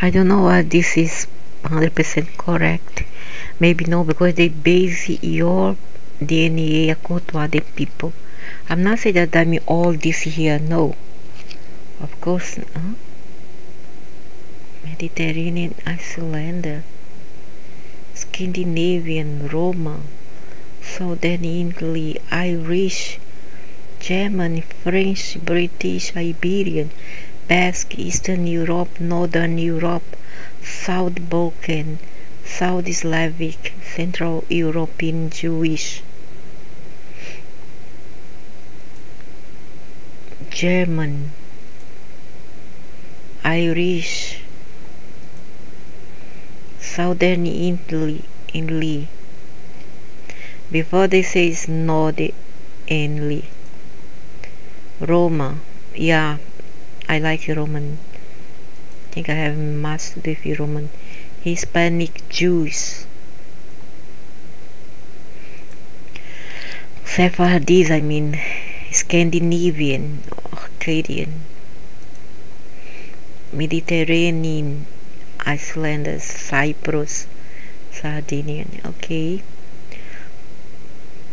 I don't know what this is 100% correct. Maybe no, because they base your DNA according to other people. I'm not saying that I mean all this here, no. Of course, Mediterranean, Iceland, Scandinavian, Roma, Southern Italy, Irish, German, French, British, Iberian, Basque, Eastern Europe, Northern Europe, South Balkan, South Slavic, Central European Jewish, German, Irish, Southern Italy. Before they say it's Northern Italy. Roma, yeah, I like Roman. I think I have mastered with Roman. Hispanic Jews. Sephardics, I mean, Scandinavian, Akkadian, Mediterranean, Icelanders, Cyprus, Sardinian, okay.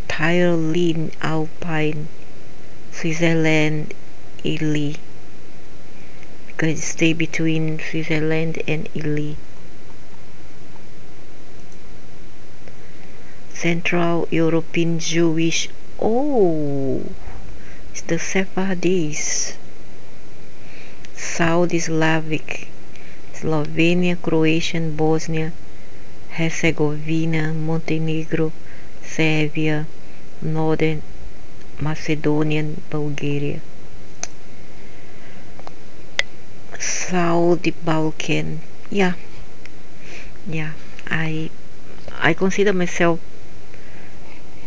Tyrolean, Alpine, Switzerland, Italy, because it stay between Switzerland and Italy. Central European Jewish, oh, it's the Sephardics. South Slavic, Slovenia, Croatian, Bosnia, Herzegovina, Montenegro, Serbia, Northern Macedonian, Bulgaria. South Balkan, yeah, I consider myself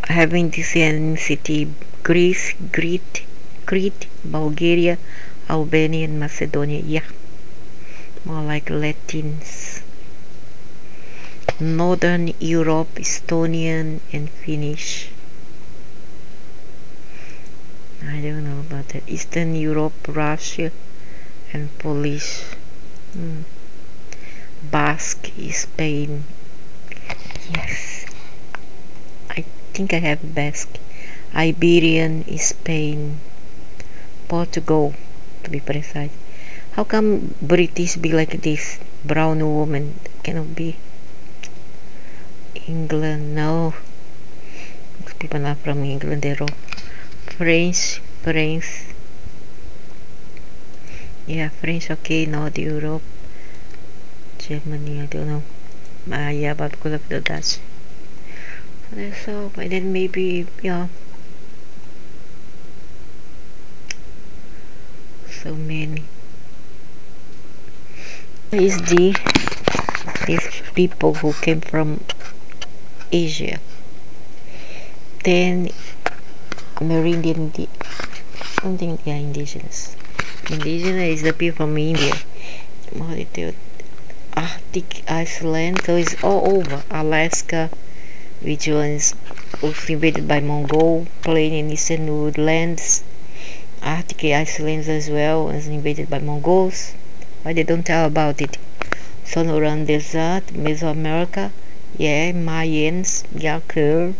having this ethnicity: Greece, Crete, Bulgaria, Albania, and Macedonia. Yeah, more like Latins. Northern Europe, Estonian and Finnish. I don't know about that. Eastern Europe, Russia and Polish. Basque, Spain. Yes, I think I have Basque. Iberian, Spain. Portugal, to be precise. How come British be like this? Brown woman cannot be. England, no. People not from England, they're all. French, yeah, French, okay. North Europe, Germany, I don't know. Yeah, but because of the Dutch. So, but then maybe, yeah. So many. Is these people who came from Asia. Then Amerindian, something, yeah, indigenous. Indigenous is the people from India. Arctic, Iceland, so it's all over. Alaska, which was also invaded by Mongol, plain and eastern woodlands. Arctic Iceland as well was invaded by Mongols. Why they don't tell about it? Sonoran Desert, Mesoamerica, yeah, Mayans, Yakur,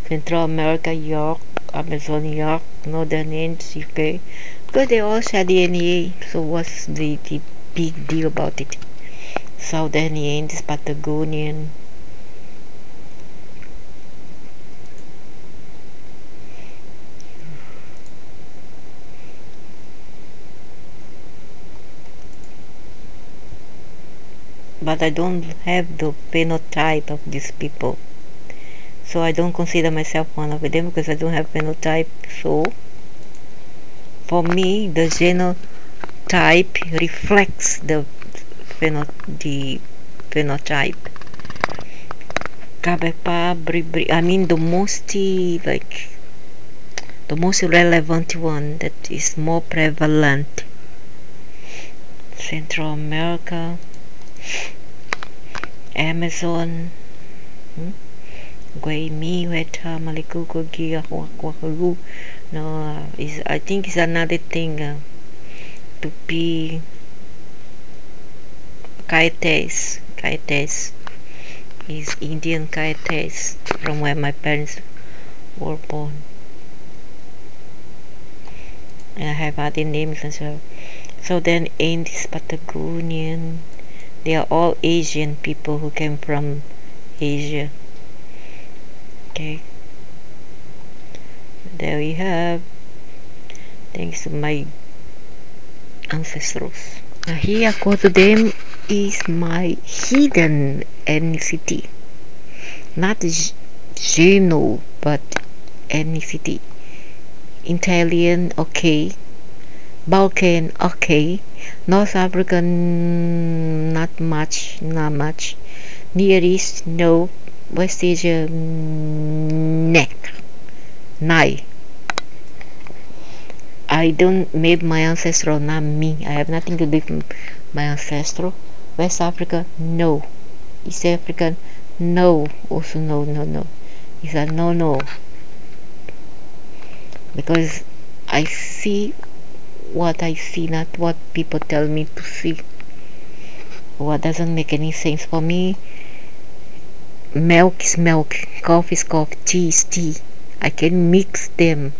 Central America, York, Amazon, York, Northern End, UK. Because they all share DNA, so what's the big deal about it? Southern Andes, Patagonian. But I don't have the phenotype of these people. So I don't consider myself one of them because I don't have phenotype. So for me, the genotype reflects the phenotype. I mean the most relevant one that is more prevalent. Central America, Amazon, Guaymi, Weta, Malikuku, Gia, Huakuahu. No, I think it's another thing to be Caetes. Caetes is Indian Caetes, from where my parents were born. And I have other names as well. So then Andes, Patagonian, they are all Asian people who came from Asia. Okay, there we have, thanks to my ancestors. Now here, according to them, is my hidden ethnicity, not Geno, but ethnicity. Italian, okay. Balkan, okay. North African, not much. Near East, no. West Asia, nai. I don't, maybe my ancestral, not me. I have nothing to do with my ancestral. West Africa, no. East African, no. Also no. It's a no. Because I see what I see, not what people tell me to see. What doesn't make any sense for me. Milk is milk, coffee is coffee, tea is tea. I can mix them,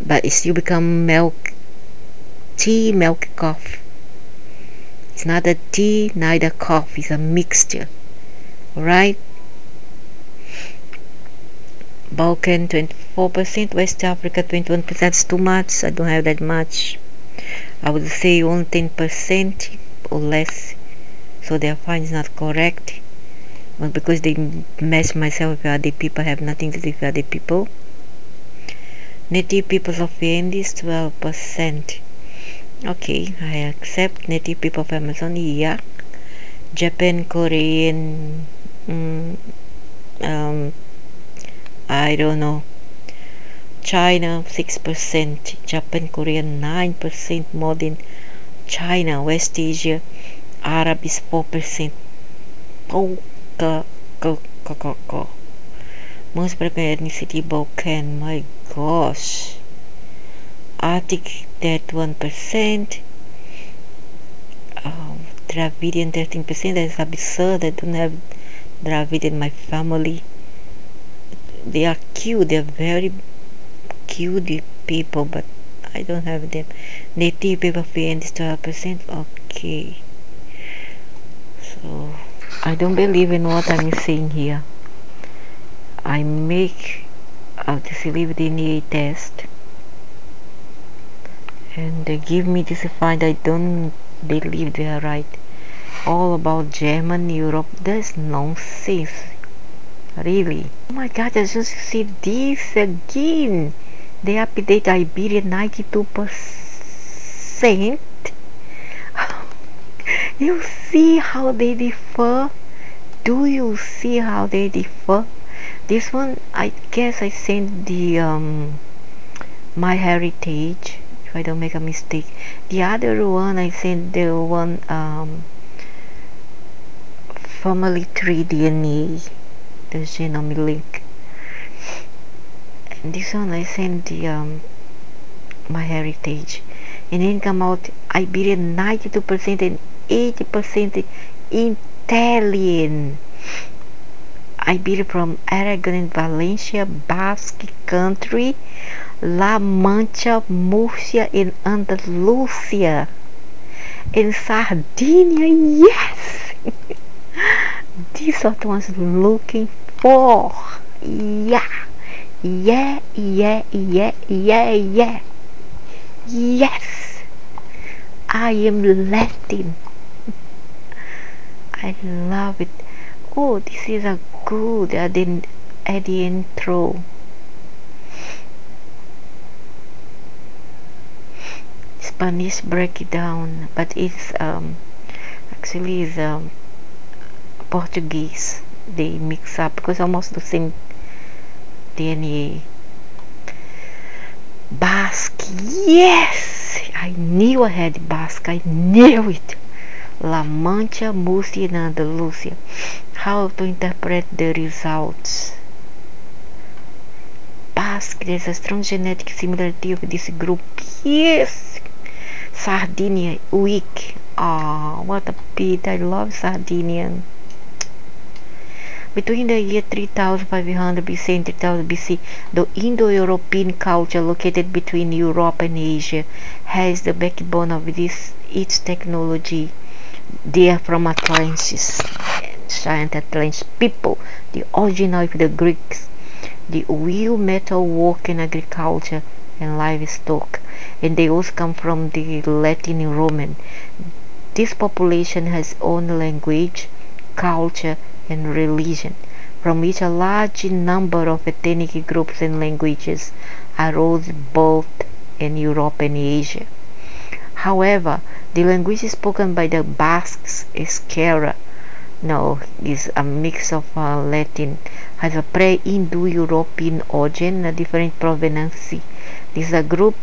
but it still become milk tea, milk coffee. It's not a tea, neither coffee. It's a mixture. Alright? Balkan 24%, West Africa 21%. That's too much. I don't have that much. I would say only 10% or less. So their fine is not correct. But because they match myself with other people, I have nothing to do with other people. Native peoples of the Andes 12%. Okay, I accept. Native people of Amazon, yeah. Japan, Korean, I don't know. China 6%, Japan, Korean 9%, more than China. West Asia, Arab is 4%. Most African ethnicity, Balkan, my gosh. Arctic, that 1%. Dravidian 13%. That's absurd. I don't have Dravidian in my family. They are cute. They're very cute people, but I don't have them. Native people of the Andes 12%. Okay. So I don't believe in what I'm saying here. I make a DNA test, and they give me this find. I don't believe they are right. All about German, Europe, that's nonsense. Really. Oh my god, I just see this again. They update Iberia 92%. You see how they differ? Do you see how they differ? This one, I guess I sent the My Heritage, if I don't make a mistake. The other one, I sent the one Family Tree DNA, the genome link. And this one I sent the My Heritage, and then come out Iberian 92% and 80% Italian. Iberia from Aragon and Valencia, Basque Country, La Mancha, Murcia and Andalusia, and Sardinia. Yes. These are the ones looking for. Yeah. Yes, I am Latin. I love it. Oh, this is a good at the intro. Spanish breakdown, but it's actually is Portuguese. They mix up because almost the same DNA. Basque, yes, I knew I had Basque. I knew it. La Mancha, Murcia and Andalusia. How to interpret the results? Basque, there's a strong genetic similarity of this group. Yes. Sardinia, weak. Ah, what a pity. I love Sardinian. Between the year 3500 BC and 3000 BC, the Indo-European culture located between Europe and Asia has the backbone of its technology. They are from Atlantis, giant Atlantis people, the original of the Greeks, the wheel, metal work and agriculture and livestock, and they also come from the Latin and Roman. This population has own language, culture, and religion, from which a large number of ethnic groups and languages arose both in Europe and Asia. However, the language spoken by the Basques, Euskera, no, is a mix of Latin, has a pre-Indo-European origin, a different provenance. This is a group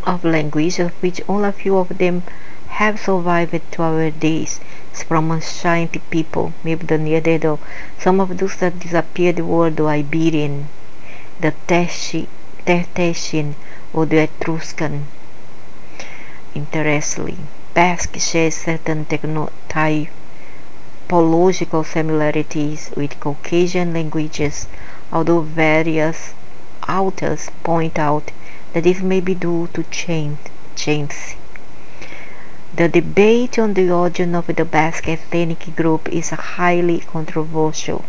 of languages of which only a few of them have survived to our days. It's from ancient people, maybe the Neanderthal. Some of those that disappeared were the Iberian, the Tertian, or the Etruscan. Interestingly, Basque shares certain typological similarities with Caucasian languages, although various authors point out that this may be due to chance. The debate on the origin of the Basque ethnic group is highly controversial.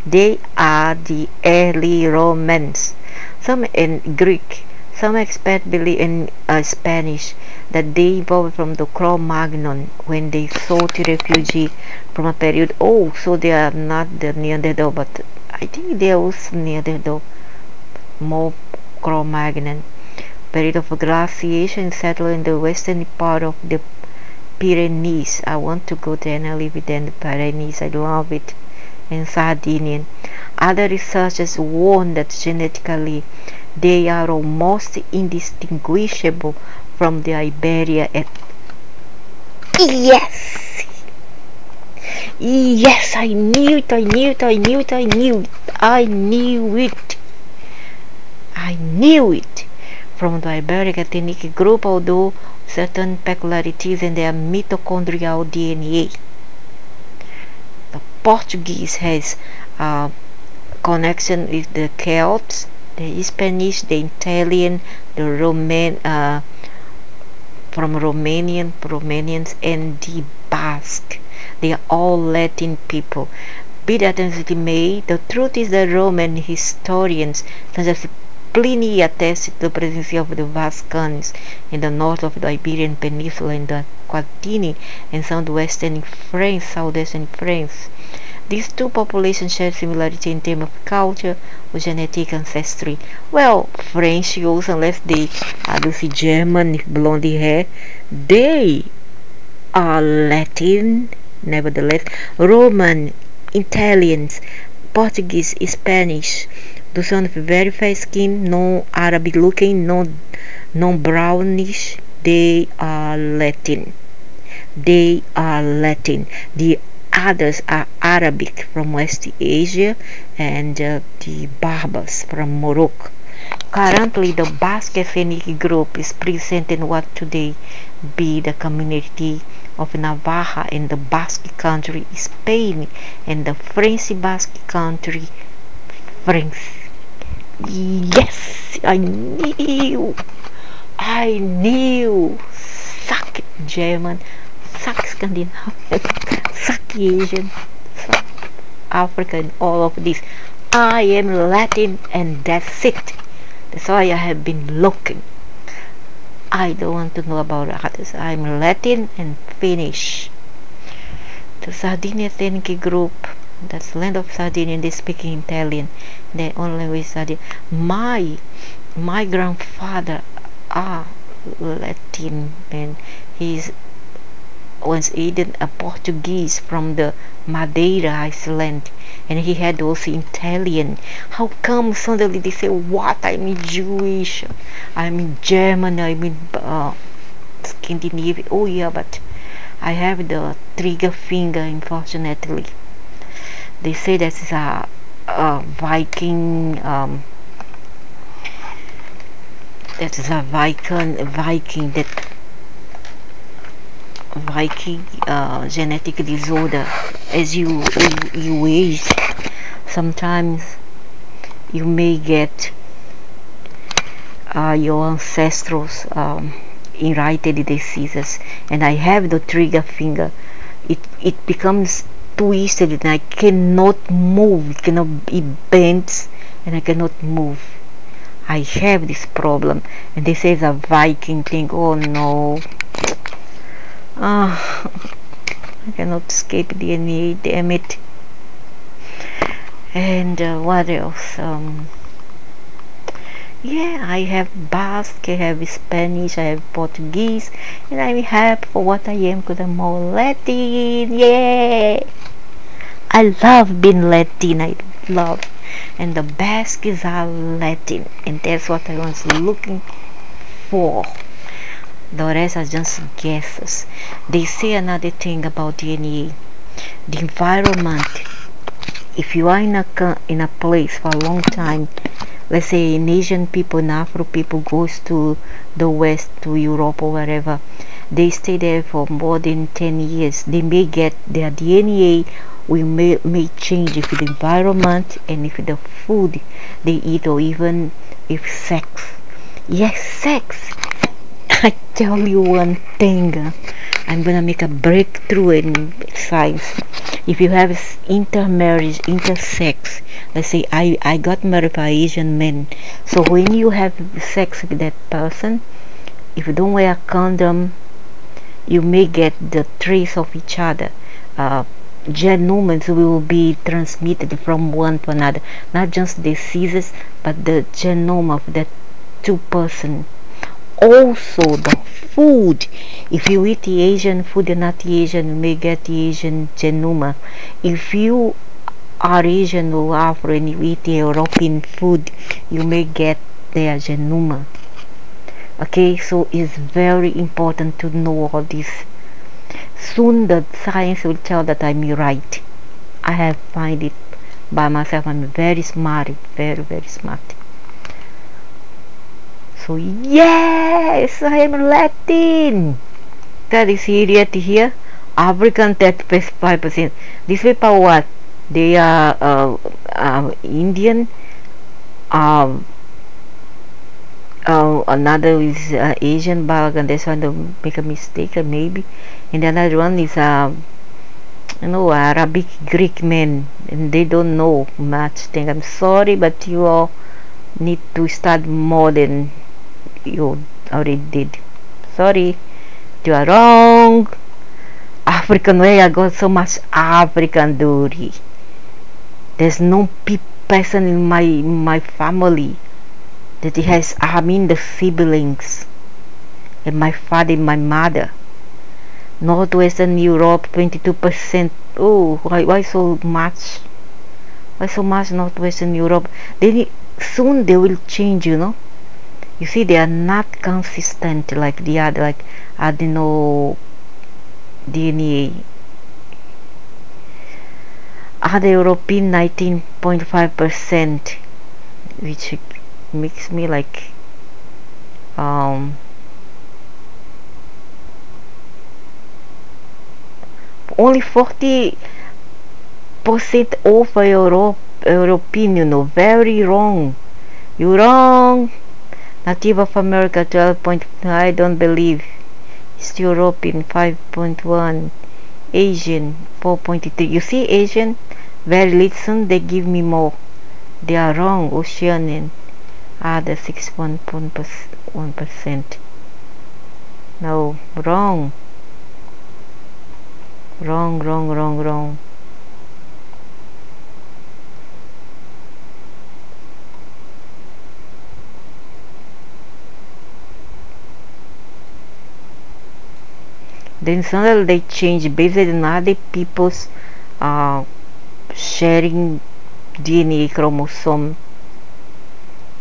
They are the early Romans, some in Greek, some experts believe in Spanish that they evolved from the Cro-Magnon when they sought refuge from a period. Oh, so they are not the Neanderthal, but I think they are also Neanderthal, more Cro-Magnon. Period of glaciation settled in the western part of the Pyrenees. I want to go there and I live in the Pyrenees. I love it. In Sardinian. Other researchers warn that genetically they are almost indistinguishable from the Iberia. Yes! Yes, I knew it, I knew it, I knew it, I knew it. I knew it. I knew it. From the Iberic ethnic group, although certain peculiarities in their mitochondrial DNA. The Portuguese has connection with the Celts, the Spanish, the Italian, the from Romanians, and the Basque. They are all Latin people. Be that as it may, the truth is that Roman historians such as Pliny attests to the presence of the Vascons in the north of the Iberian Peninsula and the Aquitanian and southwestern France, southwestern France. These two populations share similarity in terms of culture or genetic ancestry. Well, French also, unless they are those German with blonde hair, they are Latin, nevertheless, Roman, Italians, Portuguese, Spanish. Those one with very fair skin, no Arabic looking, no brownish, they are Latin. They are Latin. The others are Arabic from West Asia and the Berbers from Morocco. Currently, the Basque ethnic group is present in what today be the community of Navarra in the Basque country, Spain, and the French Basque country, France. Yes, I knew. Suck German, suck Scandinavian, suck Asian, suck African, all of this. I am Latin and that's it. That's why I have been looking. I don't want to know about others. I'm Latin and Finnish. The Sardinian ethnic group, that's land of Sardinia, they speak Italian. Their own language Sardinia. My grandfather are Latin and he's once aided a Portuguese from the Madeira Island and he had also Italian. How come suddenly they say what? I'm Jewish, I'm German, I'm Scandinavian. Oh yeah, but I have the trigger finger, unfortunately. They say that is a Viking that is a Viking that Viking genetic disorder. As you age, sometimes you may get your ancestors inherited diseases, and I have the trigger finger. It becomes twisted and I cannot move. It cannot be bent, and I cannot move. I have this problem, and they say it's a Viking thing. Oh no. I cannot escape DNA, damn it. And what else? Yeah, I have Basque, I have Spanish, I have Portuguese, and I'm happy for what I am because I'm more Latin. Yeah, I love being Latin. I love, and the Basques are Latin, and that's what I was looking for. The rest are just guesses. They say another thing about DNA. The environment. If you are in a place for a long time, let's say an Asian people and Afro people goes to the West, to Europe or wherever, they stay there for more than 10 years. They may get their DNA may change if the environment and if the food they eat, or even if sex. Yes, sex. I tell you one thing, I'm gonna make a breakthrough in science. If you have intermarriage, intersex, let's say I got married by Asian men, so when you have sex with that person, if you don't wear a condom, you may get the trace of each other. Genomes will be transmitted from one to another, not just diseases, but the genome of that two person. Also the food, if you eat the Asian food and not the Asian, you may get the Asian genome. If you are Asian or Afro and you eat the European food, you may get their genome. Okay, so it's very important to know all this. Soon the science will tell that I'm right. I have find it by myself. I'm very smart, very, very smart. So yes, I am Latin. That is idiot here. African 35%. These people what? They are Indian. Another is Asian, Bangladesh one to make a mistake maybe, and another one is Arabic Greek men, and they don't know much thing. I'm sorry, but you all need to study more than you already did. Sorry, you are wrong. African way, I got so much African duty. There's no person in my family that he has, I mean the siblings, and my father and my mother. Northwestern Europe 22%. Oh, why so much? Why so much Northwestern Europe? Soon they will change, you know. You see, they are not consistent like the other, like adeno DNA. Other European 19.5%, which makes me like only 40% over European, you know. Very wrong. You're wrong. Native of America 12. I don't believe. East European 5.1. Asian 4.3. You see, Asian very little, they give me more. They are wrong. Oceanian other 6.1%. No, wrong. Wrong. Then suddenly they change based on other people's sharing DNA chromosome.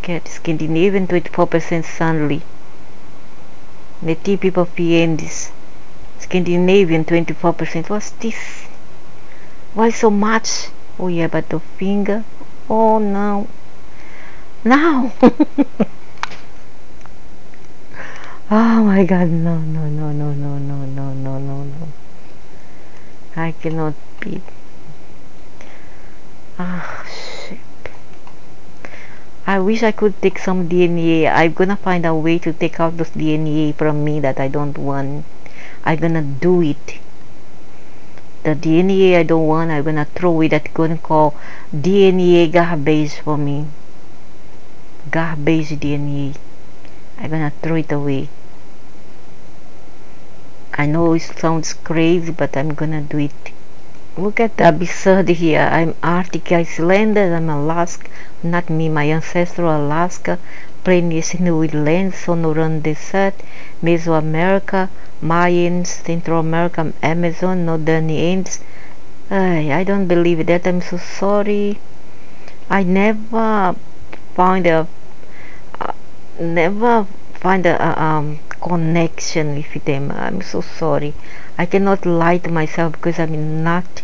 Get Scandinavian 24% suddenly. Native people PNs. Scandinavian 24%. What's this? Why so much? Oh yeah, but the finger. Oh no. Now. Oh my god, no, no, no, no, no, no, no, no, no, no. I cannot be. Ah, shit. I wish I could take some DNA. I'm gonna find a way to take out those DNA from me that I don't want. I'm gonna do it. The DNA I don't want, I'm gonna throw it. That's gonna call DNA garbage for me. Garbage DNA. I'm gonna throw it away. I know it sounds crazy, but I'm gonna do it. Look at the absurd here. I'm Arctic Islander. I'm Alaska. Not me, my ancestral Alaska. Plains with land, Sonoran Desert, Mesoamerica, Mayans, Central America, Amazon, Northern Andes. I don't believe that. I'm so sorry. I never find a never find a connection with them. I'm so sorry. I cannot lie to myself because I'm not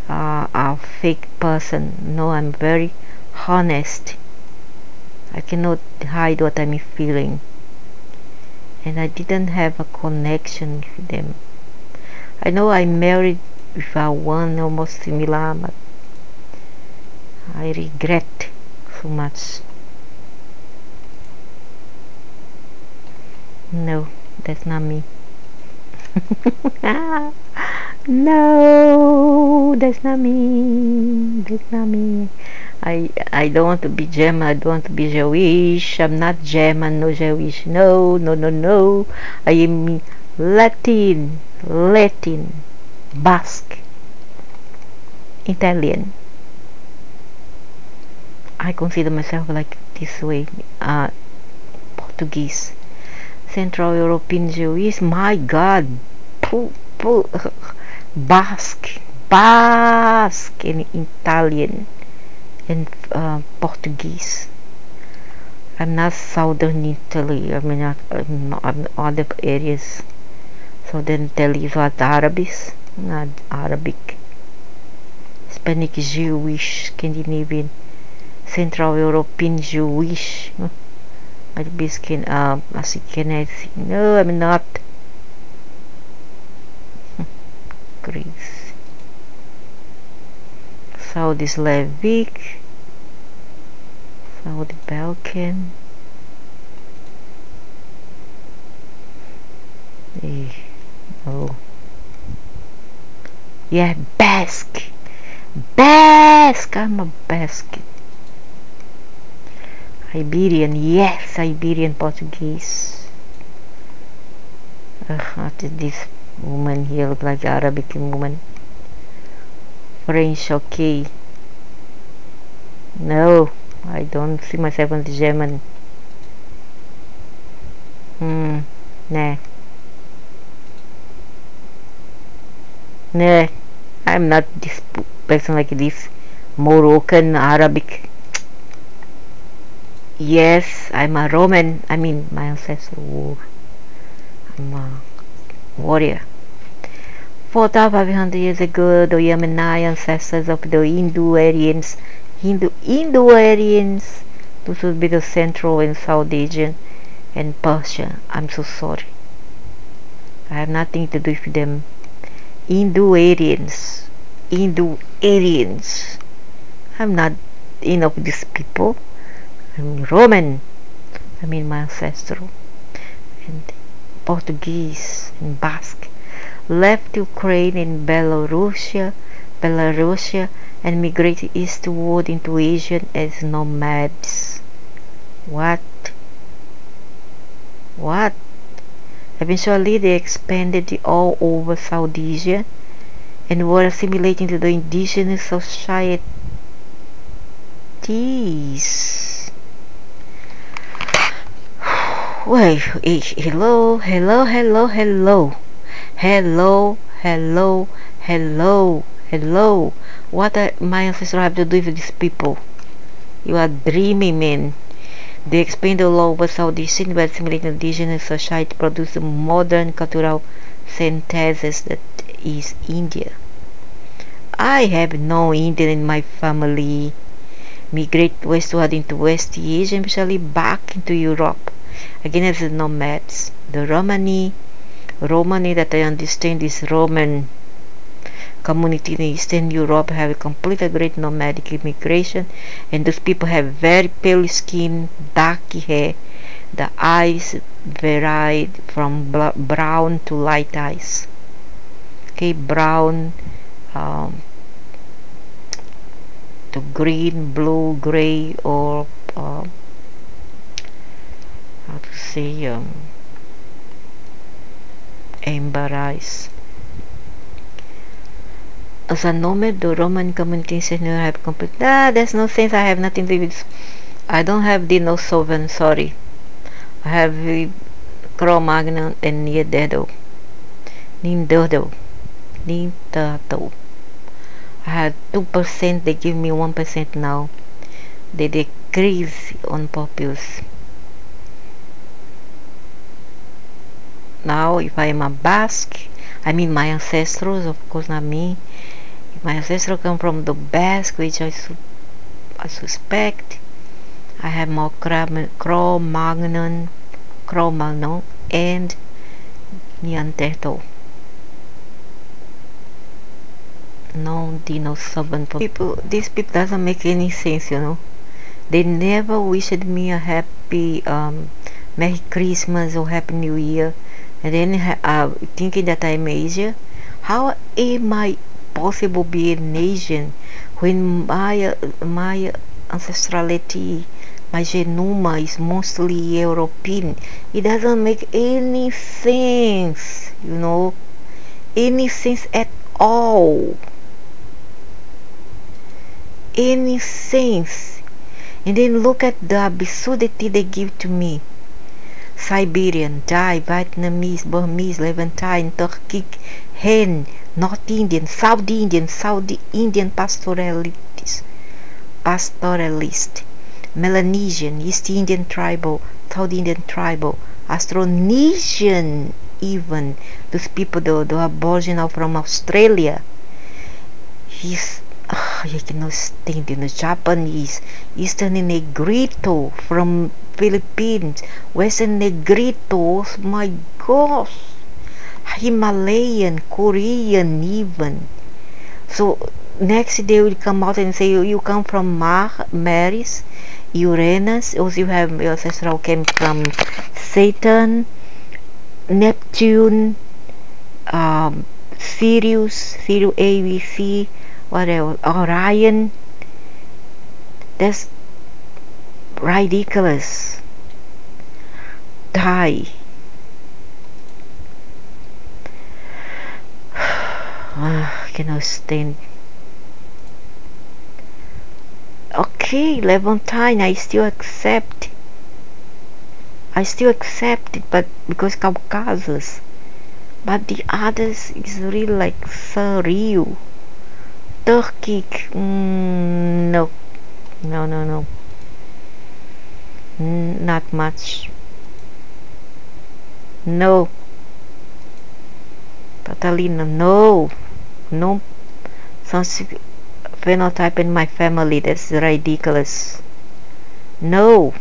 a fake person. No, I'm very honest. I cannot hide what I'm feeling. And I didn't have a connection with them. I know I married with one almost similar, but I regret so much. No, that's not me. No, that's not me. That's not me. I don't want to be German. I don't want to be Jewish. I'm not German, no Jewish. No, no, no, no. I am Latin, Basque, Italian. I consider myself like this way. Portuguese, Central European Jewish. My God, Basque, and Italian and Portuguese. I'm not Southern Italy. I mean, I'm other areas. Southern Italy is what Arabs, not Arabic. Hispanic Jewish, Scandinavian, Central European Jewish. Might be Ashkenazi. No, I'm not. Greece. Saudi Slavic. Saudi Balkan. Oh. Yeah, Basque. I'm a Basque. Iberian, yes, Iberian Portuguese. What is this woman here? Look like Arabic woman. French, okay. No, I don't see myself as German. Nah. Nah, I'm not this person like this. Moroccan, Arabic. Yes, I'm a Roman. I mean, my ancestral war. I'm a warrior. 4,500 years ago, the Yemeni ancestors of the Indo-Aryans, this would be the Central and South Asian and Persia. I'm so sorry. I have nothing to do with them. Indo-Aryans. I'm not of these people. I'm Roman. I mean my ancestral. And Portuguese and Basque. Left Ukraine and Belarusia and migrated eastward into Asia as nomads. What? Eventually they expanded all over South Asia and were assimilating to the indigenous societies. Wait, hello. What my ancestors have to do with these people? You are dreaming, man. They expand all over South Asia by assimilating indigenous society, producing modern cultural synthesis that is India. I have no Indian in my family. Migrate westward into West Asia, especially back into Europe. against the nomads. The Romani that I understand is Roman community in Eastern Europe have a complete great nomadic immigration, and those people have very pale skin, dark hair, the eyes varied from brown to light eyes. Okay, brown to green, blue, gray, or how to say amber eyes. As a nomad, the Roman community in Europe have complete. There's no sense. I have nothing to do with. I don't have Dinosaurian. Sorry, I have Cro-Magnon and Neanderthal. I had 2%. They give me 1% now. They decrease on purpose. Now, if I am a Basque, I mean my ancestors, of course not me. If my ancestors come from the Basque, which I suspect, I have more Cro-Magnon and Neanderthal. No dinosaur people. These people doesn't make any sense, you know. They never wished me a happy Merry Christmas or Happy New Year, and then thinking that I'm Asian. How am I possible being Asian when my ancestrality, my genome is mostly European? It doesn't make any sense, you know, any sense at all. Any sense. And then look at the absurdity they give to me. Siberian, Thai, Vietnamese, Burmese, Levantine, Turkic, Hen, North Indian, Saudi Indian pastoralist, Melanesian, East Indian tribal, South Indian tribal, Austronesian, even those people, the Aboriginal from Australia. I cannot stand in the Japanese, Eastern Negrito from Philippines, Western Negritos, my gosh, Himalayan, Korean even. So next they will come out and say you come from Mars, Uranus, or you have your ancestral came from Saturn, Neptune, Sirius ABC, whatever, Orion. That's ridiculous. Die. Cannot stand. Okay, Levantine, I still accept it, but because Caucasus. But the others is really like surreal. Turkic, no, not much. No, totally no. Some phenotype in my family, that's ridiculous. No.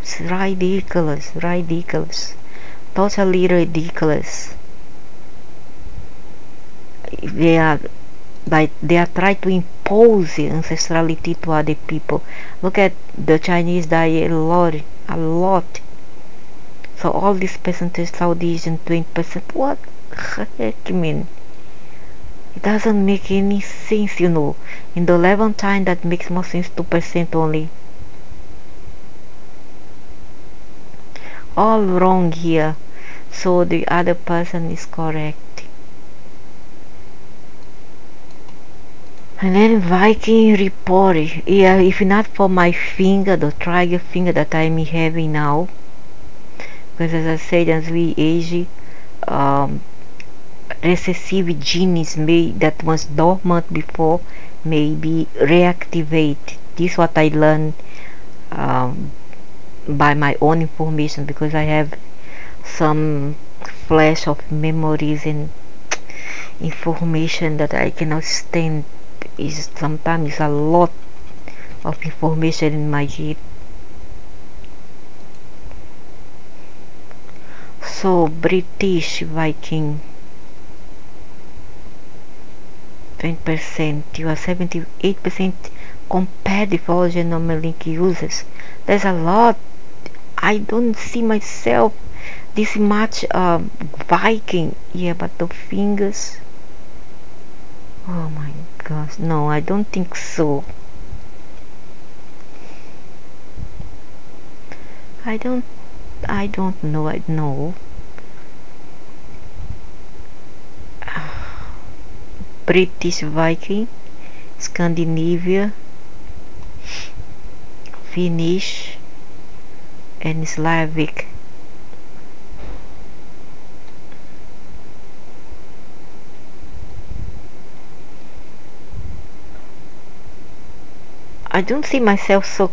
It's ridiculous, totally ridiculous. They are trying to impose ancestrality to other people. Look at the Chinese die a lot. So all this percentage, South Asian 20%, what the heck, man? It doesn't make any sense, you know. In the Levantine, that makes more sense, 2% only. All wrong here. So the other person is correct. And then Viking report. Yeah, if not for my finger, the trigger finger that I'm having now, because as I said, as we age, recessive genes that was dormant before may be reactivate. This is what I learned by my own information, because I have some flash of memories and information that I cannot stand. Is sometimes a lot of information in my head. So British Viking 20%, you are 78% compared with all genomic users. There's a lot. I don't see myself this much Viking. Yeah, but the fingers. Oh my gosh, no, I don't think so. I don't know. I know. British Viking, Scandinavia, Finnish, and Slavic. I don't see myself so,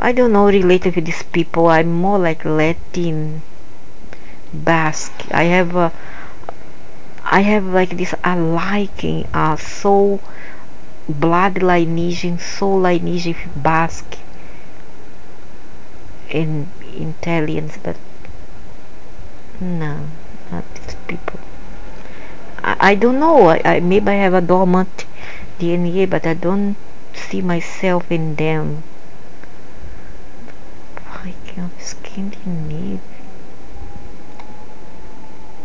I don't know, related with these people. I'm more like Latin, Basque. I have like this liking, so blood lineage, soul lineage with Basque and Italians, but no, not these people. I don't know. Maybe I have a dormant DNA, but I don't see myself in them. Viking of Scandinavia.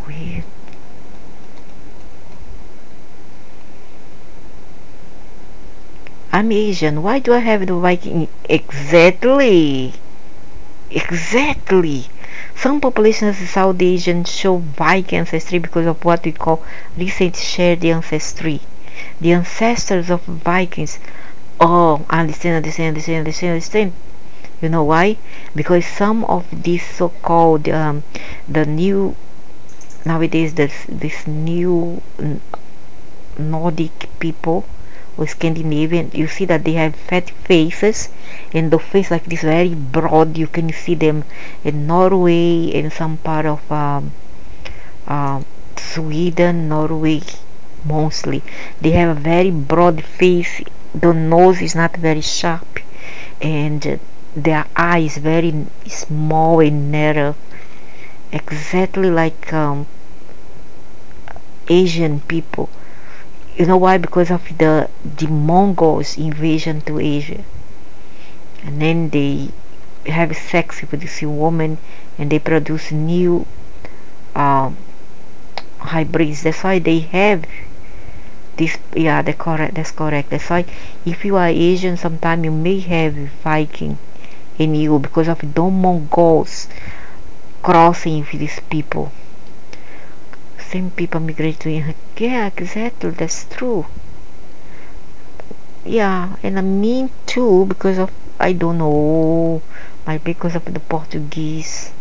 Weird. I'm Asian. Why do I have the Viking? Exactly. Exactly. Some populations in South Asian show Viking ancestry because of what we call recent shared ancestry. The ancestors of Vikings. Oh, understand. You know why? Because some of these so-called the new nowadays this new Nordic people or Scandinavian, you see that they have fat faces and the face like this very broad. You can see them in Norway, in some part of Sweden, Norway mostly. They have a very broad face. The nose is not very sharp, and their eyes very small and narrow, exactly like Asian people. You know why? Because of the Mongols invasion to Asia, and then they have sex with this woman, and they produce new um, hybrids. That's why they have this. Yeah, that's correct. That's why if you are Asian, sometimes you may have Viking in you because of the Mongols crossing with these people. Same people migrate to India. Yeah, exactly. That's true. Yeah, and I mean too because of, I don't know, might because of the Portuguese.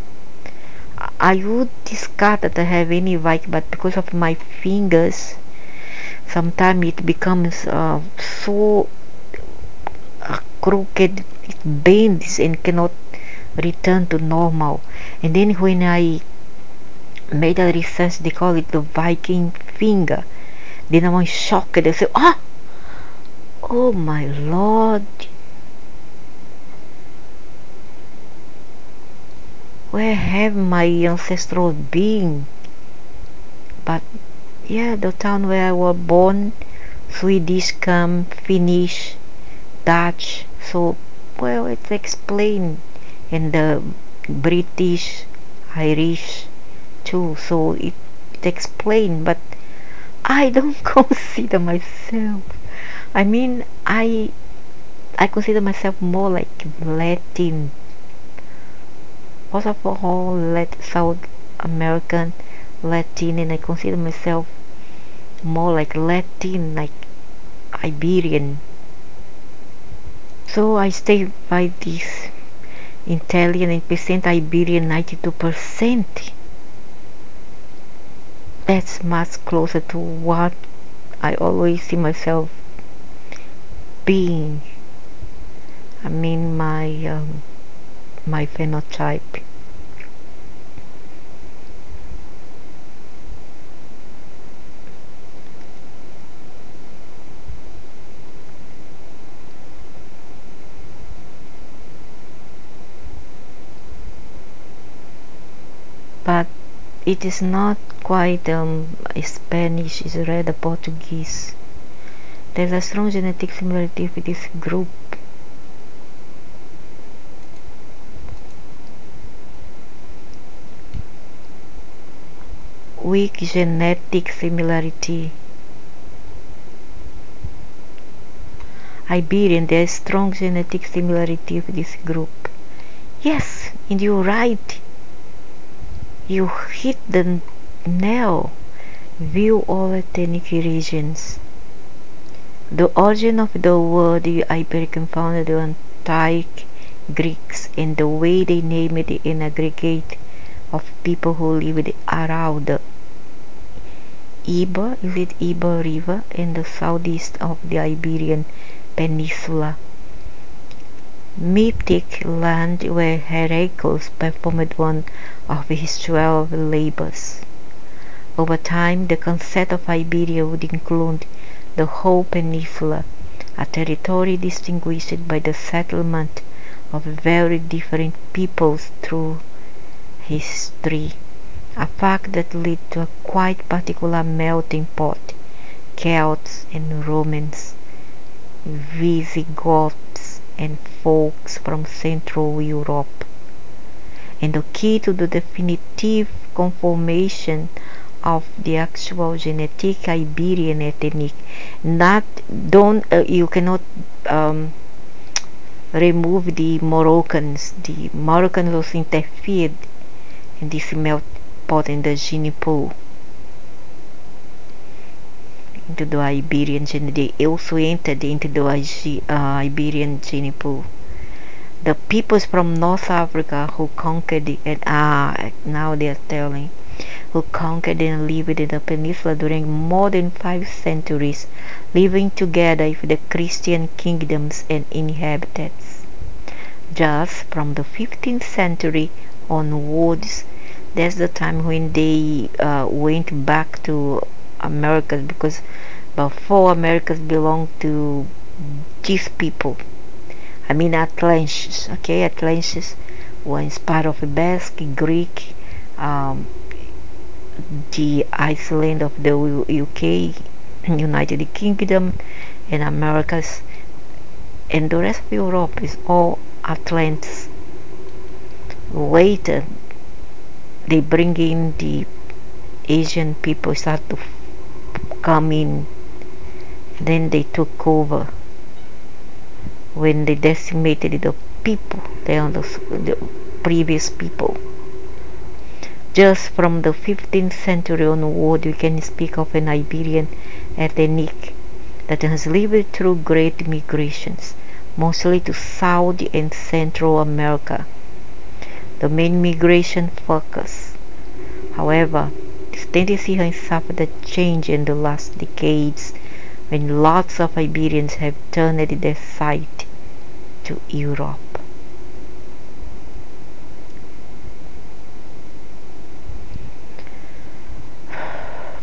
I would discard that I have any Viking, but because of my fingers, sometimes it becomes so crooked, it bends and cannot return to normal. And then when I made a research, they call it the Viking finger. Then I was shocked. They say, "Ah, oh my Lord, where have my ancestors been?" But yeah, the town where I was born, Swedish come, Finnish, Dutch. So, well, it's explained in the British, Irish too. So it explained, but I don't consider myself. I mean, I consider myself more like Latin. First of all, South American, Latin, and I consider myself more like Latin, like Iberian. So I stay by this Italian and percent Iberian 92%. That's much closer to what I always see myself being. I mean my phenotype. but it is not quite Spanish, it's rather Portuguese. There's a strong genetic similarity with this group. Weak genetic similarity. Iberian, there is strong genetic similarity with this group. Yes, and you're right. You hit the nail. View all ethnic regions. The origin of the word Iberian founded the antique Greeks, and the way they named it an aggregate of people who lived around the Iber River in the southeast of the Iberian Peninsula. Mythic land where Heracles performed one of his 12 labors. Over time, the concept of Iberia would include the whole peninsula, a territory distinguished by the settlement of very different peoples through history, a fact that led to a quite particular melting pot: Celts and Romans, Visigoths and folks from Central Europe. And the key to the definitive conformation of the actual genetic Iberian ethnic, you cannot remove the Moroccans. The Moroccans also interfered in this melt pot in the gene pool into the Iberian gene. They also entered into the Iberian gene pool. The peoples from North Africa who conquered now they are telling, who conquered and lived in the peninsula during more than 5 centuries, living together with the Christian kingdoms and inhabitants. Just from the 15th century onwards, that's the time when they went back to Americas, because before Americas belonged to these people. I mean Atlantis. Okay, Atlantis was part of Basque, Greek, the Iceland of the UK, United Kingdom, and Americas, and the rest of Europe is all Atlantis. Later, they bring in the Asian people, start to come in, then they took over when they decimated the people, the previous people. Just from the 15th century onward, we can speak of an Iberian ethnic that has lived through great migrations, mostly to South and Central America. The main migration focus, however, this tendency has suffered a change in the last decades, when lots of Iberians have turned their sight to Europe.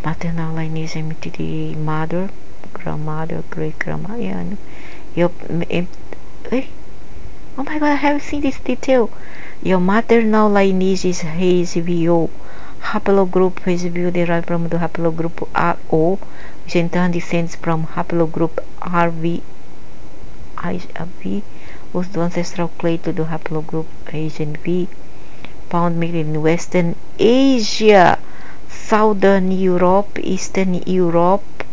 Maternal lineage to the mother, grandmother, great-grandmother. Yeah, oh my god, I haven't seen this detail. Your maternal lineage is HVO. Haplogroup HVO derived from the haplogroup RO, which in turn descends from haplogroup RV, whose the ancestral clade to the haplogroup HNV, found mainly in Western Asia, Southern Europe, Eastern Europe,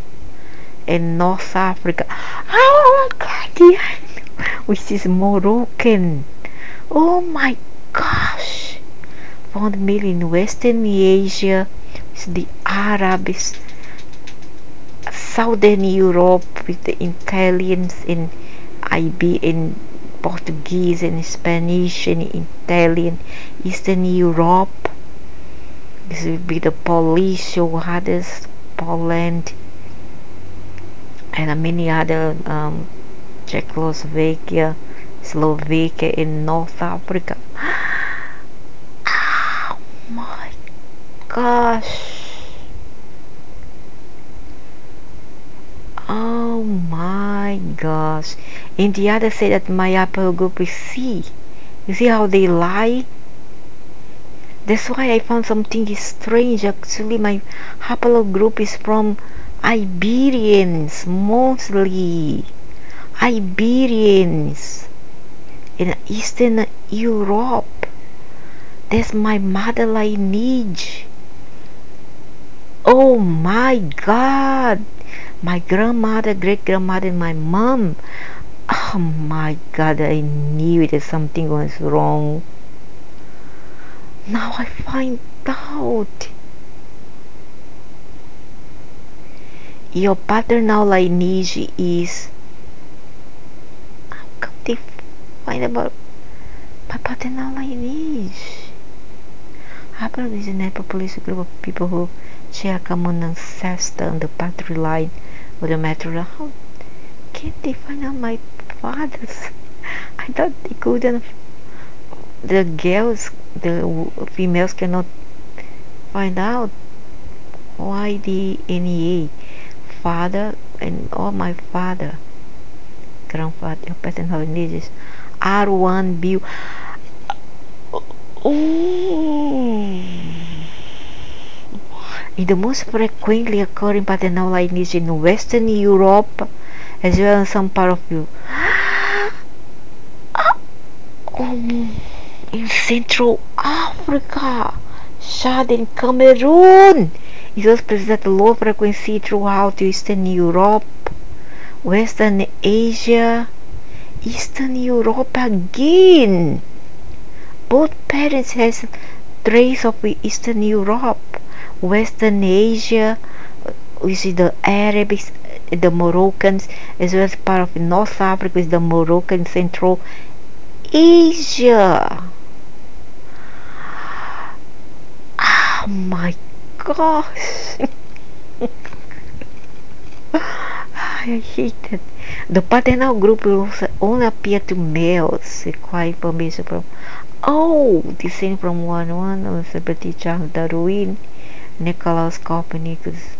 and North Africa. Oh my god, yeah, which is Moroccan. Oh my gosh, found mainly in Western Asia, with the Arabs, Southern Europe with the Italians and in Portuguese and Spanish and Italian. Eastern Europe, this will be the Polish, others, Poland, and many other, Czechoslovakia, Slovakia, and North Africa. Oh my gosh. Oh my gosh. And the other say that my haplogroup is C. You see how they lie? That's why I found something strange. Actually, my Hapalo group is from Iberians, mostly. Iberians in Eastern Europe. That's my mother lineage. Oh my God! My grandmother, great grandmother, and my mom. Oh my God! I knew that something was wrong. Now I find out. Your paternal lineage is. How come they find about my paternal lineage? Haplo is a population group of people who share a common ancestor on the paternal line or the maternal. How can they find out my fathers? I thought they couldn't. The girls, the females cannot find out. Why the NEA? Father and all my father, grandfather, paternal lineages, R1B. Oh. In the most frequently occurring paternal lineage in Western Europe, as well as some part of you. In Central Africa, Chad and Cameroon. It was present at low frequency throughout Eastern Europe, Western Asia, Eastern Europe again. Both parents has trace of Eastern Europe, Western Asia, which is the Arabics, the Moroccans, as well as part of North Africa is the Moroccan, Central Asia. Oh my gosh. I hate it. The paternal group will only appear to males, require information from descend from one of celebrity Charles Darwin, Nicolaus Copernicus.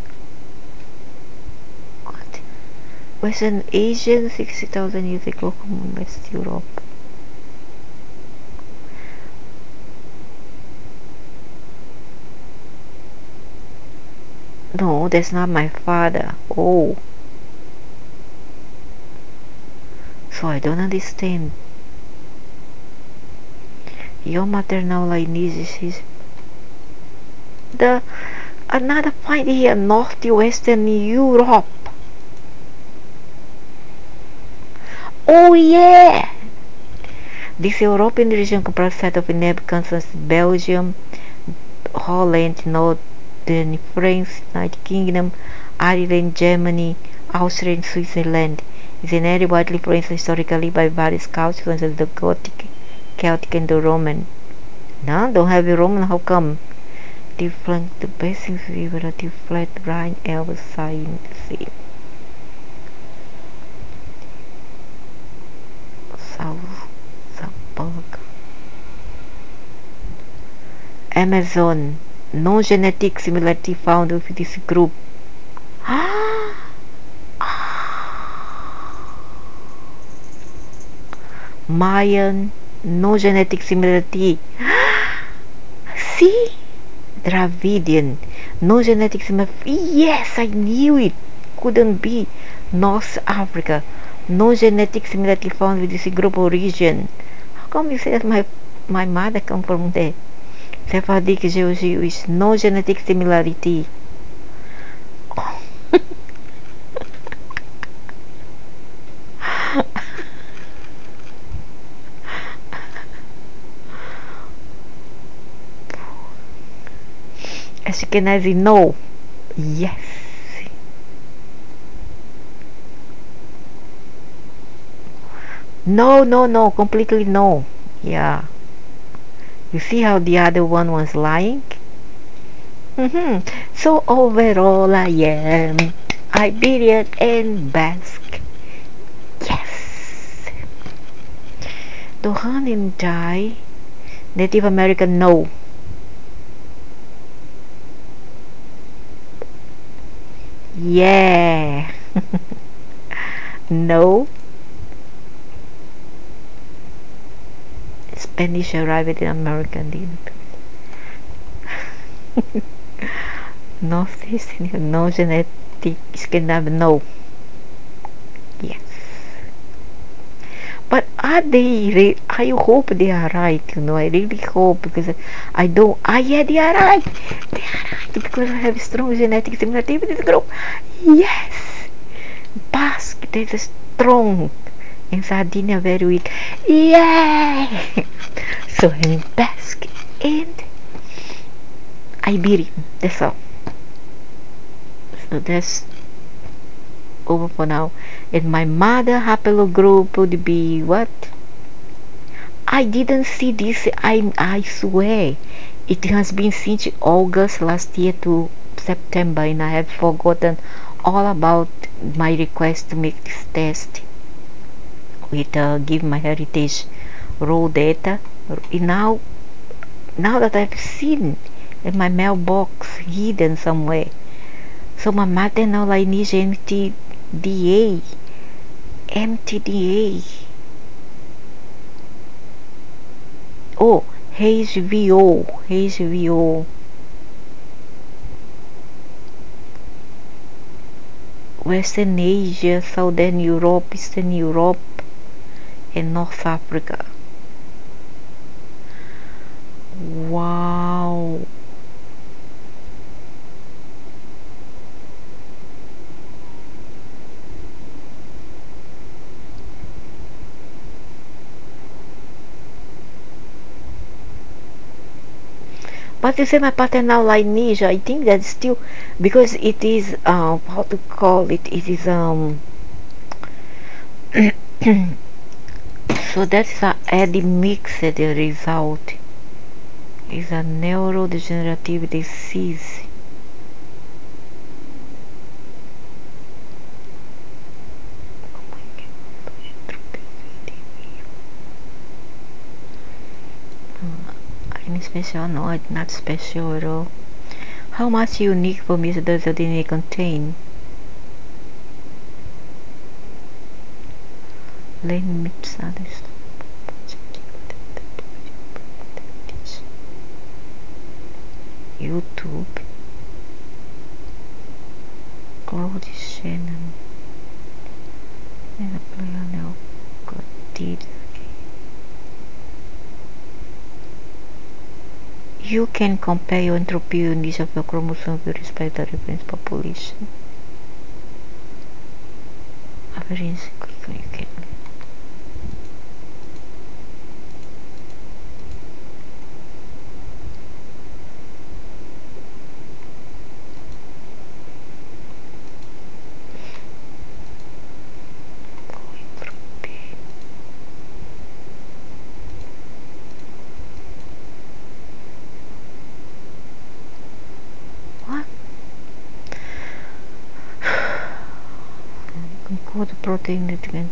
What? Western Asian 60,000 years ago from West Europe. No, that's not my father. Oh. So I don't understand. Your maternal lineage is the another point here, northwestern Europe. Oh yeah! This European region comprises set of inhabitants Belgium, Holland, Northern France, United Kingdom, Ireland, Germany, Austria, and Switzerland. It's an area widely influenced historically by various cultures such as the Gothic, Celtic, and the Roman. No, don't have the Roman. How come? They flank the basin river at the flat Rhine, Elbe, Sea. Salzburg. Amazon. No genetic similarity found with this group. Mayan. No genetic similarity. See? Dravidian. No genetic similarity. Yes, I knew it. Couldn't be. North Africa. No genetic similarity found with this group or region. How come you say that my mother come from there? Sephardic Jews with no genetic similarity. Ashkenazi, no. Yes. No, completely no. Yeah. You see how the other one was lying? So overall I am Iberian and Basque. Yes. Dohan and Jai. Native American, no. Yeah. No. Spanish arrived in American. Northeastern, no genetic Scandinavian, no. Yes. But are they? I hope they are right. I really hope because I don't. Ah, yeah, they are right. They are right because I have strong genetic similarity with this group. Yes, Basque. There's strong, and Sardinia very weak. Yay! So I'm Basque and Iberian. That's all. So that's over for now. And my mother haplogroup would be what? I didn't see this. I swear. It has been since August last year to September, and I have forgotten all about my request to make this test with Give My Heritage raw data. Now, now that I've seen in my mailbox hidden somewhere. So my maternal lineage MTDA. MTDA. Oh, HVO. Western Asia, Southern Europe, Eastern Europe, and North Africa. Wow. But you say my paternal lineage, I think that's still because it is how to call it? It is so that's a admixed result. Is a neurodegenerative disease. Any special? No, it's not special at all. How much unique forms does the DNA contain? Limits others. YouTube. Claude Shannon. And a player now got did. You can compare your entropy units of your chromosome with respect to the reference population. Average quickly you can. The protein that can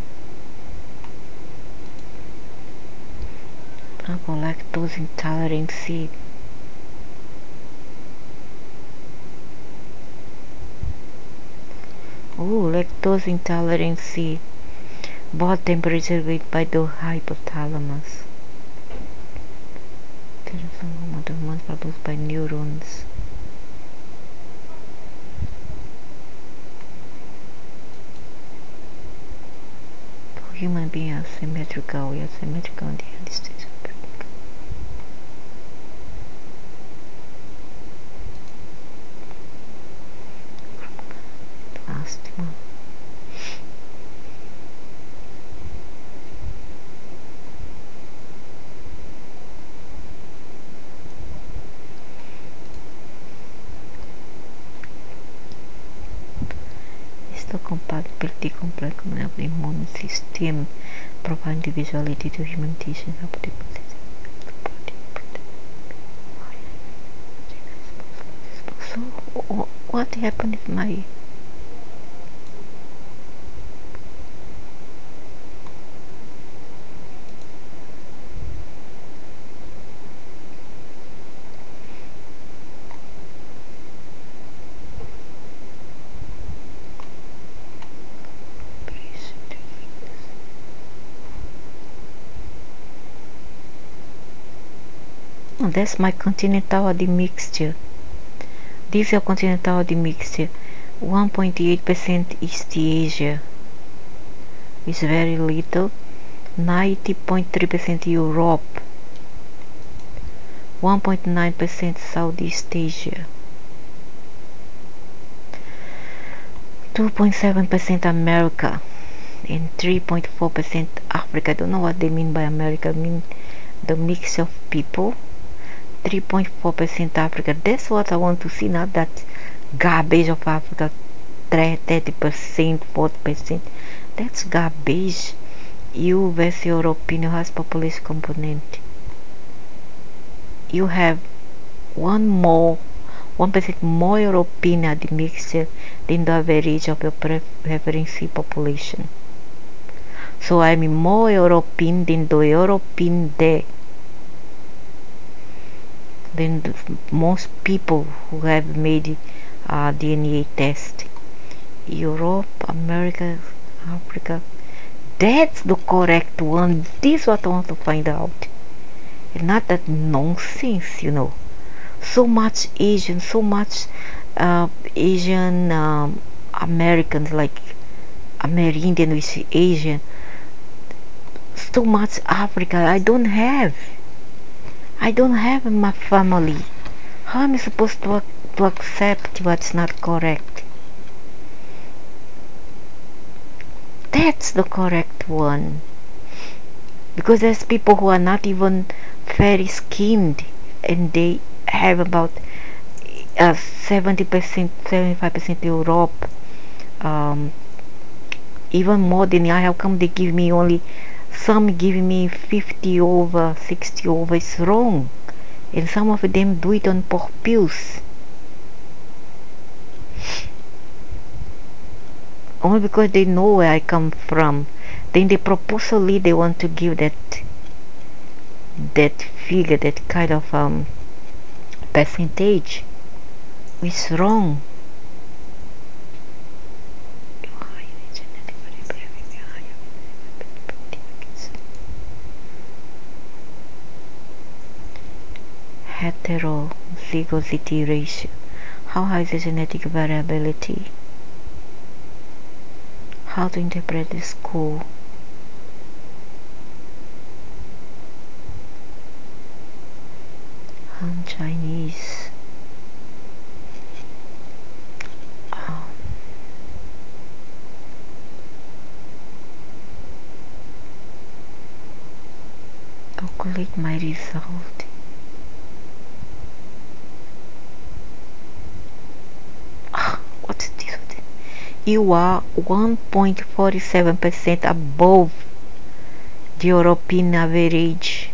lactose intolerant seed. Oh, lactose intolerant seed. Body temperature regulated by the hypothalamus. There is a moment of hormones produced by neurons. Human being are symmetrical, we are symmetrical on the end stage. Last one. Histocompatibility complex of the immune system provide individuality to human tissue and body. So what happened if my that's my continental admixture. This is continental admixture. 1.8% East Asia is very little. 90.3% Europe. 1.9% Southeast Asia. 2.7% America. And 3.4% Africa. I don't know what they mean by America. I mean the mix of people. 3.4% Africa. That's what I want to see, not that garbage of Africa. 30%, 40%. That's garbage. You West European has population component. You have 1% more European admixture than the average of your preference population. So I'm more European than the European there. Than most people who have made a DNA test. Europe, America, Africa. That's the correct one. This is what I want to find out. Not that nonsense, you know. So much Asian, so much Asian Americans, like Amerindian with Asian. So much Africa. I don't have in my family. How am I supposed to accept what's not correct? That's the correct one. Because there's people who are not even fair skinned and they have about 70%, 75% Europe, even more than I. How come they give me only, some give me 50 over, 60 over? It's wrong. And some of them do it on purpose. Only because they know where I come from. Then they purposely they want to give that figure, that kind of percentage. It's wrong. Heterozygosity ratio. How high is the genetic variability? How to interpret the score? Han Chinese. Calculate my result. What's this? You are 1.47% above the European average.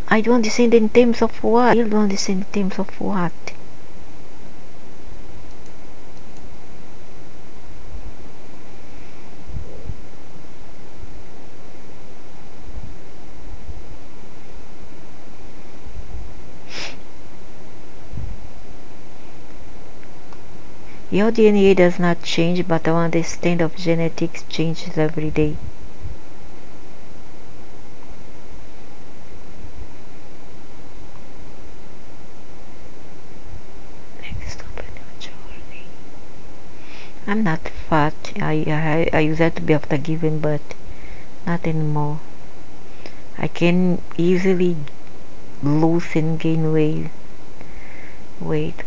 I don't understand in terms of what? I don't understand in terms of what? Your DNA does not change, but our understanding of genetics changes every day. Next stop in your journey. I'm not fat. I used to be after giving birth. Not anymore. I can easily lose and gain weight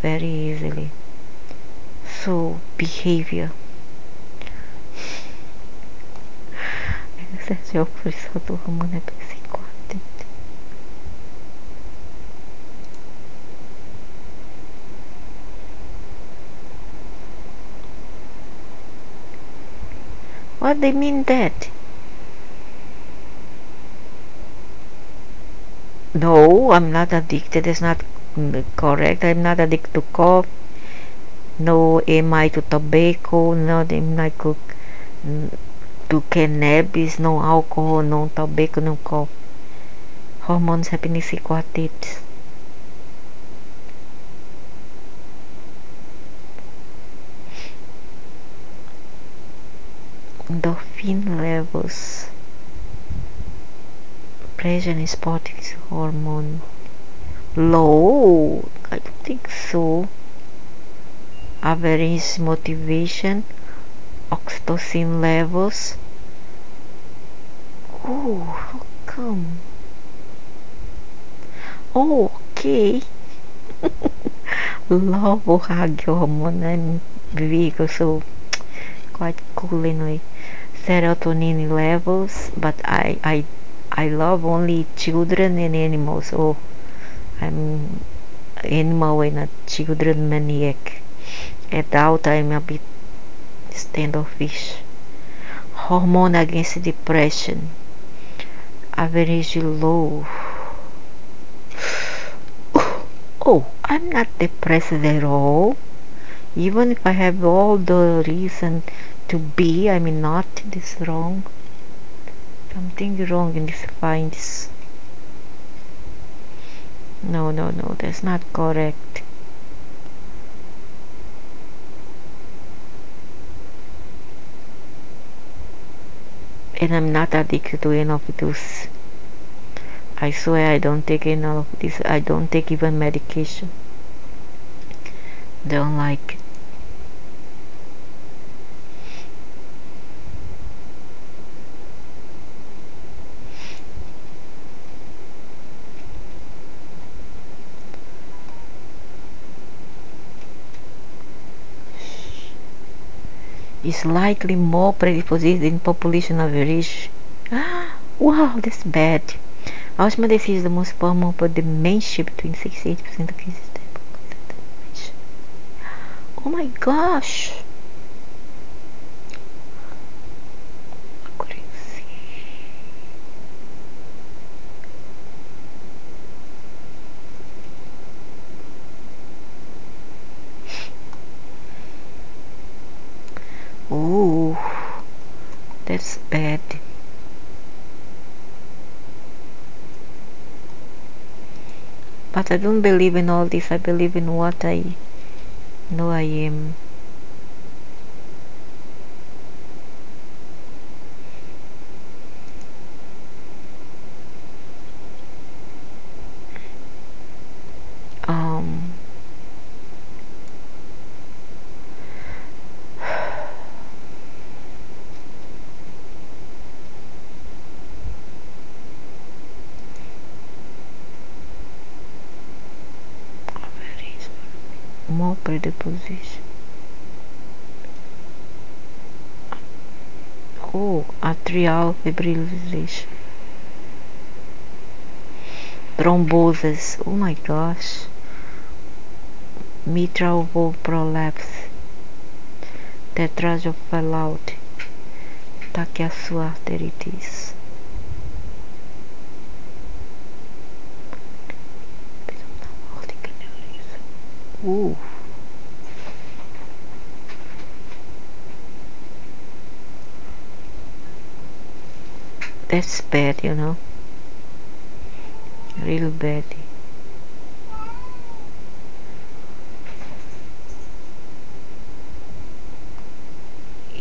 very easily. So behavior. Esse é o professor do Ramona Psicote. What they mean that? No, I'm not addicted. That's not correct. I'm not addicted to coffee. No am I to tobacco, no am I to cannabis, no alcohol, no tobacco, no coffee. Hormones happiness quartet. Endorphin levels. Pleasure and sporting hormone low. I don't think so. average motivation, oxytocin levels. Oh, how come? Oh, okay. Love o hug hormone and vehicle, so quite cool anyway. Serotonin levels, but I love only children and animals. Oh, I'm animal and a children maniac. Adult, I'm a bit standoffish. Hormone against depression, average low. Oh, I'm not depressed at all. Even if I have all the reason to be, I'm not. This wrong. Something wrong in this finds. No, that's not correct. And I'm not addicted to any of those. I swear I don't take any of this. I don't take even medication. Don't like it. Is likely more predisposed in population average. Wow, that's bad. Alzheimer's disease is the most common for dementia between 68% of cases. Oh my gosh. Ooh, that's bad. But I don't believe in all this. I believe in what I know I am. Um, more predisposition. Oh, atrial fibrillation. Thrombosis. Oh my gosh. Mitral valve prolapse. Tetralogy fallout. Tachyarteritis. Ooh. That's bad, you know. Real bad.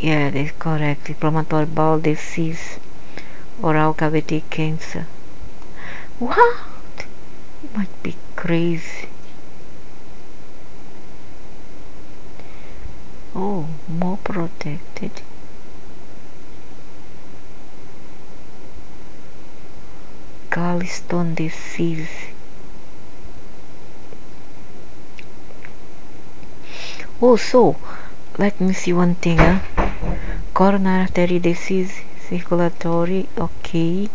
Yeah, that's correct. Inflammatory bowel disease, oral cavity cancer. What? You might be crazy. Oh, more protected. Gallstone disease. Oh, so let me see one thing. Coronary artery disease, circulatory, okay.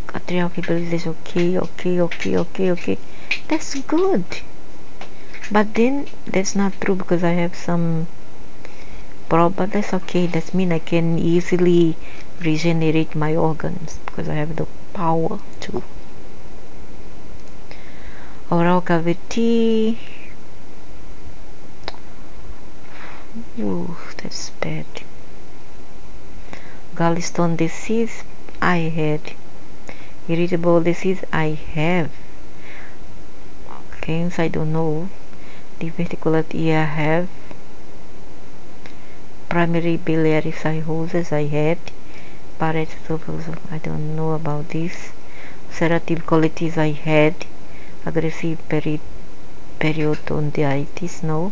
Atrial fibrillation, okay. That's good. But then that's not true because I have some problem. But that's okay. That means I can easily regenerate my organs because I have the power to. Oral cavity. Ooh, that's bad. Gallstone disease, I had. Irritable disease, I have. Cancer, I don't know. Diverticulitis, I have. Primary biliary cirrhosis, I had. Barrett's esophagus, I don't know about this. Ulcerative colitis, I had. Aggressive periodontitis, no.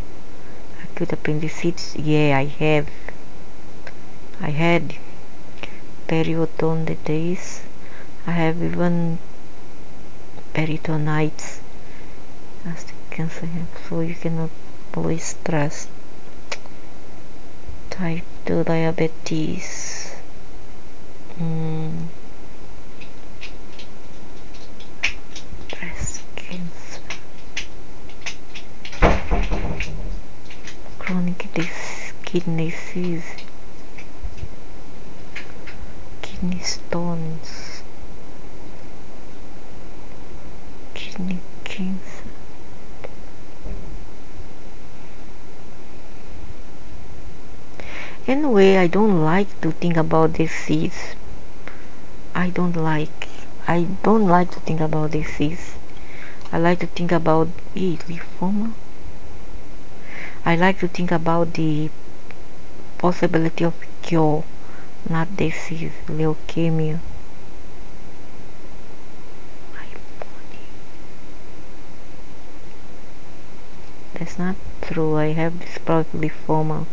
good appendicitis. Yeah, I have. I had periodontitis. I have even peritonitis. As the cancer have, so you cannot always trust. Type 2 diabetes. Breast cancer. Chronic kidney disease. Kidney stones. Kidney cancer. Anyway, I don't like to think about disease. I don't like to think about disease. I like to think about lymphoma. I like to think about the possibility of cure, not disease. Leukemia. My body. That's not true. I have this probably lymphoma.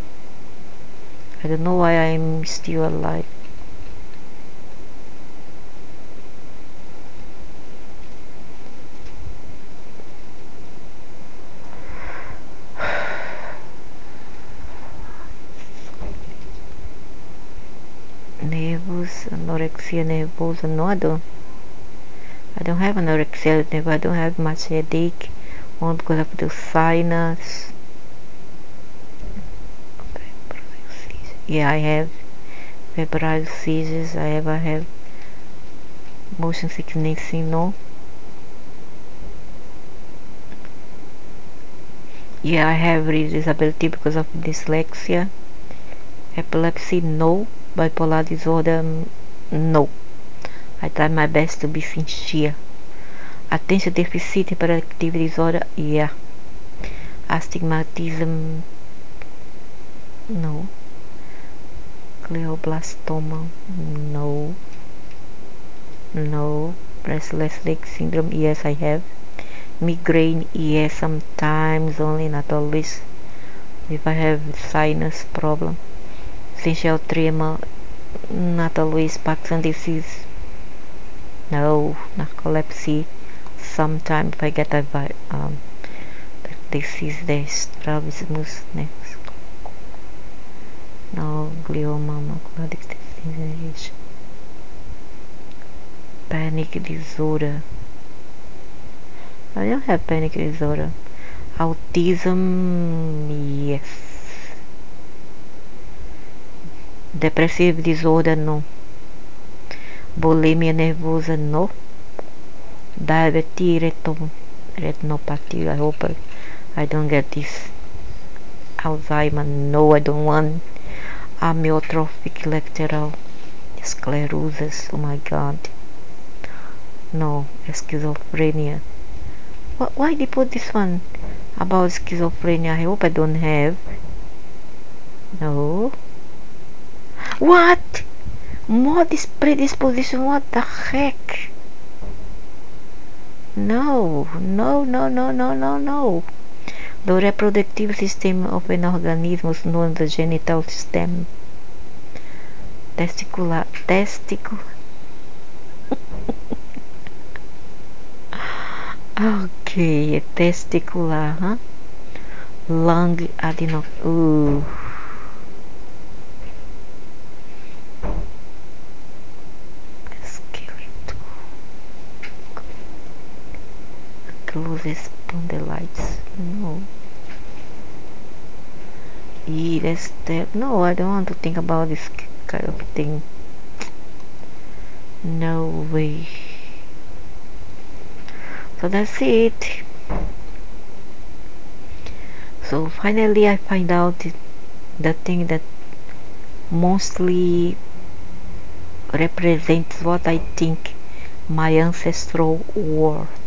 I don't know why I'm still alive. Nervous, anorexia nervosa. No, I don't have anorexia nervosa. I don't have much headache. Only because of the sinus. Yeah, I have febrile seizures. I ever have motion sickness, no. Yeah, I have reading disability because of dyslexia. Epilepsy, no. Bipolar disorder, no. I try my best to be sincere. Attention deficit hyperactivity disorder, yeah. Astigmatism, no. Glioblastoma, no. No. Restless leg syndrome, yes, I have. Migraine, yes, sometimes only, not always. If I have sinus problem. Essential tremor, not always. Parkinson's disease, no. Narcolepsy, sometimes if I get a disease, the strabismus next. No. Glioma, macular degeneration. Panic disorder, I don't have panic disorder. Autism, yes. Depressive disorder, no. Bulimia nervosa, no. Diabetes retinopathy, I hope I don't get this. Alzheimer, no, I don't want. Amyotrophic lateral sclerosis, oh my god. No. Schizophrenia. Why they put this one about schizophrenia? I hope I don't have. No. What? More this predisposition? What the heck? No. No, no, no, no, no, no. The reproductive system of an organism is known as the genital system. Testicular. Okay, testicular, huh? Lung adeno. Ooh. Skeletal. Closest spondylitis. No. That's that. No, I don't want to think about this kind of thing. No way. So that's it. So finally I find out the thing that mostly represents what I think my ancestral world.